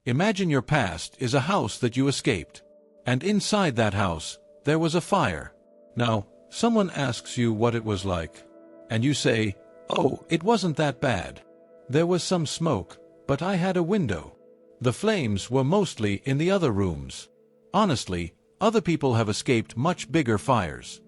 Imagine your past is a house that you escaped. And inside that house, there was a fire. Now, someone asks you what it was like. And you say, "Oh, it wasn't that bad. There was some smoke, but I had a window. The flames were mostly in the other rooms." Honestly, other people have escaped much bigger fires.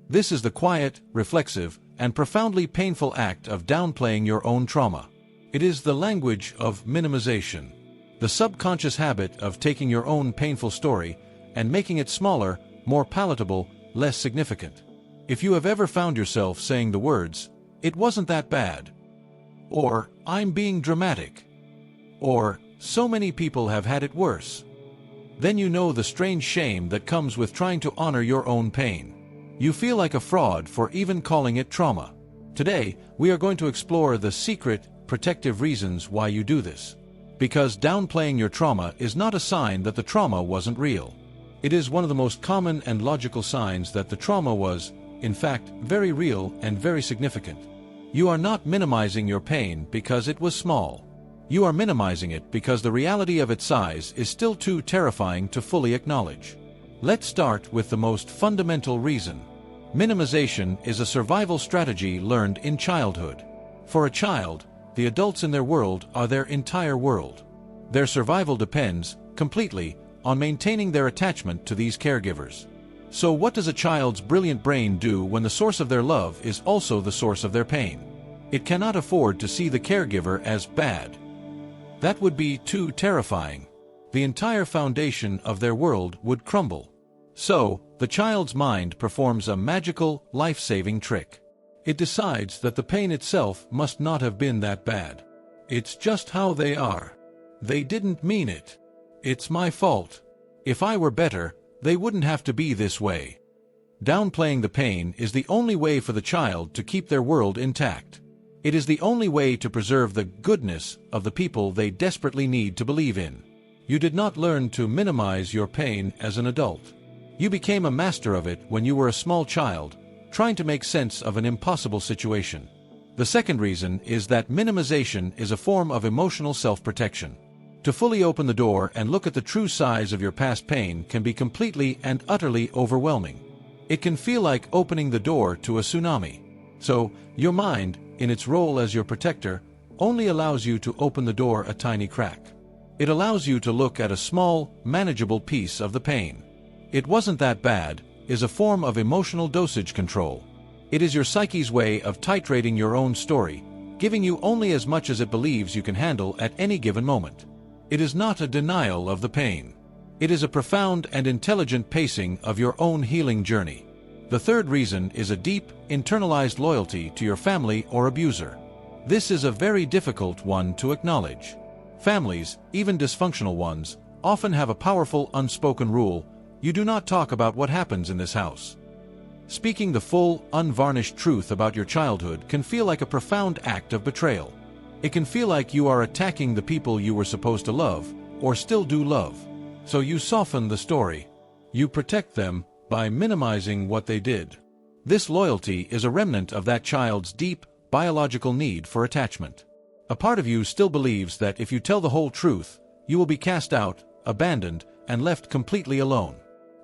This is the quiet, reflexive, and profoundly painful act of downplaying your own trauma. It is the language of minimization. The subconscious habit of taking your own painful story and making it smaller, more palatable, less significant. If you have ever found yourself saying the words, "It wasn't that bad," or "I'm being dramatic," or "so many people have had it worse," then you know the strange shame that comes with trying to honor your own pain. You feel like a fraud for even calling it trauma. Today, we are going to explore the secret, protective reasons why you do this. Because downplaying your trauma is not a sign that the trauma wasn't real. It is one of the most common and logical signs that the trauma was, in fact, very real and very significant. You are not minimizing your pain because it was small. You are minimizing it because the reality of its size is still too terrifying to fully acknowledge. Let's start with the most fundamental reason. Minimization is a survival strategy learned in childhood. For a child, the adults in their world are their entire world. Their survival depends, completely, on maintaining their attachment to these caregivers. So what does a child's brilliant brain do when the source of their love is also the source of their pain? It cannot afford to see the caregiver as bad. That would be too terrifying. The entire foundation of their world would crumble. So, the child's mind performs a magical, life-saving trick. It decides that the pain itself must not have been that bad. It's just how they are. They didn't mean it. It's my fault. If I were better, they wouldn't have to be this way. Downplaying the pain is the only way for the child to keep their world intact. It is the only way to preserve the goodness of the people they desperately need to believe in. You did not learn to minimize your pain as an adult. You became a master of it when you were a small child, trying to make sense of an impossible situation. The second reason is that minimization is a form of emotional self-protection. To fully open the door and look at the true size of your past pain can be completely and utterly overwhelming. It can feel like opening the door to a tsunami. So, your mind, in its role as your protector, only allows you to open the door a tiny crack. It allows you to look at a small, manageable piece of the pain. "It wasn't that bad" is a form of emotional dosage control. It is your psyche's way of titrating your own story, giving you only as much as it believes you can handle at any given moment. It is not a denial of the pain. It is a profound and intelligent pacing of your own healing journey. The third reason is a deep, internalized loyalty to your family or abuser. This is a very difficult one to acknowledge. Families, even dysfunctional ones, often have a powerful unspoken rule: you do not talk about what happens in this house. Speaking the full, unvarnished truth about your childhood can feel like a profound act of betrayal. It can feel like you are attacking the people you were supposed to love, or still do love. So you soften the story. You protect them by minimizing what they did. This loyalty is a remnant of that child's deep, biological need for attachment. A part of you still believes that if you tell the whole truth, you will be cast out, abandoned, and left completely alone.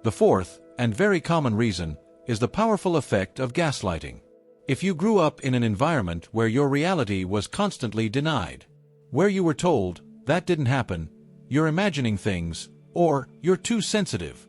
The fourth, and very common reason, is the powerful effect of gaslighting. If you grew up in an environment where your reality was constantly denied, where you were told, "That didn't happen," "You're imagining things," or "You're too sensitive,"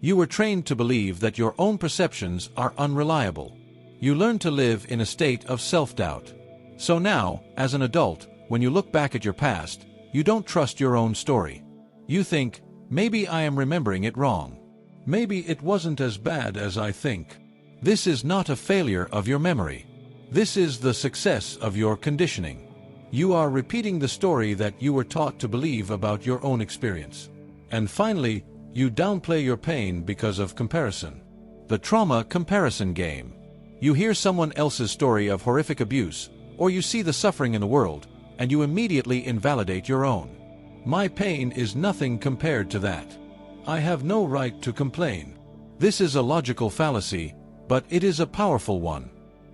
you were trained to believe that your own perceptions are unreliable. You learned to live in a state of self-doubt. So now, as an adult, when you look back at your past, you don't trust your own story. You think, "Maybe I am remembering it wrong. Maybe it wasn't as bad as I think." This is not a failure of your memory. This is the success of your conditioning. You are repeating the story that you were taught to believe about your own experience. And finally, you downplay your pain because of comparison. The trauma comparison game. You hear someone else's story of horrific abuse, or you see the suffering in the world, and you immediately invalidate your own. "My pain is nothing compared to that. I have no right to complain." This is a logical fallacy, but it is a powerful one.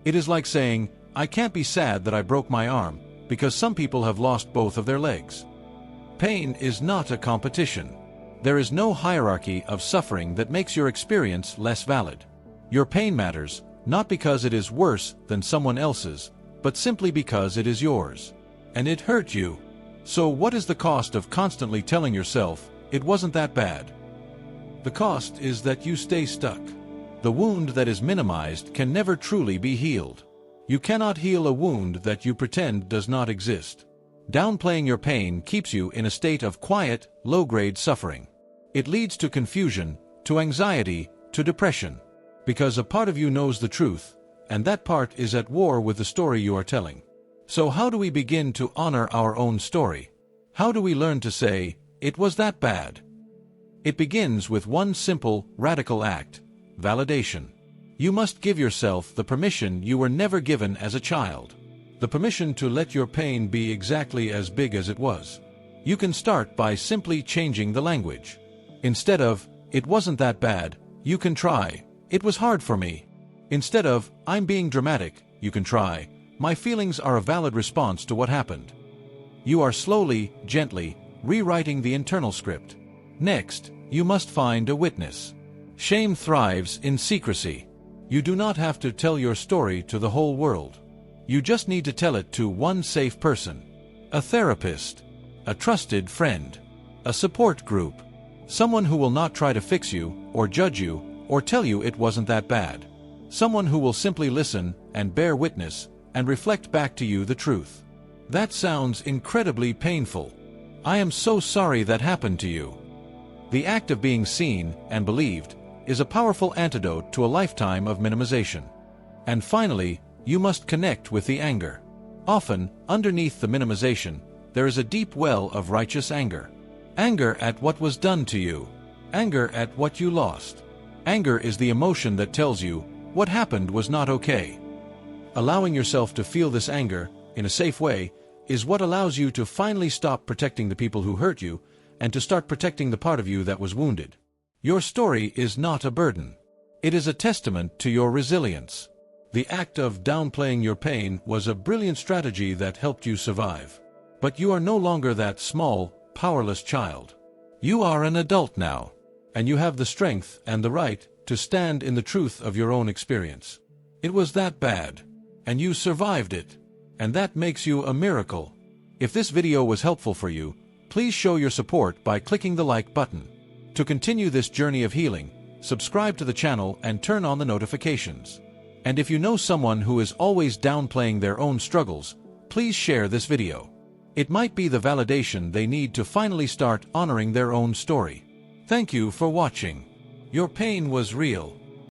It is like saying, "I can't be sad that I broke my arm, because some people have lost both of their legs." pain is not a competition. There is no hierarchy of suffering that makes your experience less valid. Your pain matters, not because it is worse than someone else's, but simply because it is yours. And it hurt you. So what is the cost of constantly telling yourself, it wasn't that bad? The cost is that you stay stuck. The wound that is minimized can never truly be healed. You cannot heal a wound that you pretend does not exist. Downplaying your pain keeps you in a state of quiet, low-grade suffering. It leads to confusion, to anxiety, to depression. Because a part of you knows the truth, and that part is at war with the story you are telling. So how do we begin to honor our own story? How do we learn to say, it was that bad? It begins with one simple, radical act: validation. You must give yourself the permission you were never given as a child. The permission to let your pain be exactly as big as it was. You can start by simply changing the language. Instead of, it wasn't that bad, you can try, it was hard for me. Instead of, I'm being dramatic, you can try, my feelings are a valid response to what happened. You are slowly, gently, rewriting the internal script. Next, you must find a witness. Shame thrives in secrecy. You do not have to tell your story to the whole world. You just need to tell it to one safe person. A therapist. A trusted friend. A support group. Someone who will not try to fix you, or judge you, or tell you it wasn't that bad. Someone who will simply listen, and bear witness, and reflect back to you the truth. That sounds incredibly painful. I am so sorry that happened to you. The act of being seen and believed is a powerful antidote to a lifetime of minimization. And finally, you must connect with the anger. Often, underneath the minimization, there is a deep well of righteous anger. Anger at what was done to you. Anger at what you lost. Anger is the emotion that tells you, what happened was not okay. Allowing yourself to feel this anger, in a safe way, is what allows you to finally stop protecting the people who hurt you, and to start protecting the part of you that was wounded. Your story is not a burden. It is a testament to your resilience. The act of downplaying your pain was a brilliant strategy that helped you survive. But you are no longer that small, powerless child. You are an adult now, and you have the strength and the right to stand in the truth of your own experience. It was that bad, and you survived it, and that makes you a miracle. If this video was helpful for you, please show your support by clicking the like button. To continue this journey of healing, subscribe to the channel and turn on the notifications. And if you know someone who is always downplaying their own struggles, please share this video. It might be the validation they need to finally start honoring their own story. Thank you for watching. Your pain was real.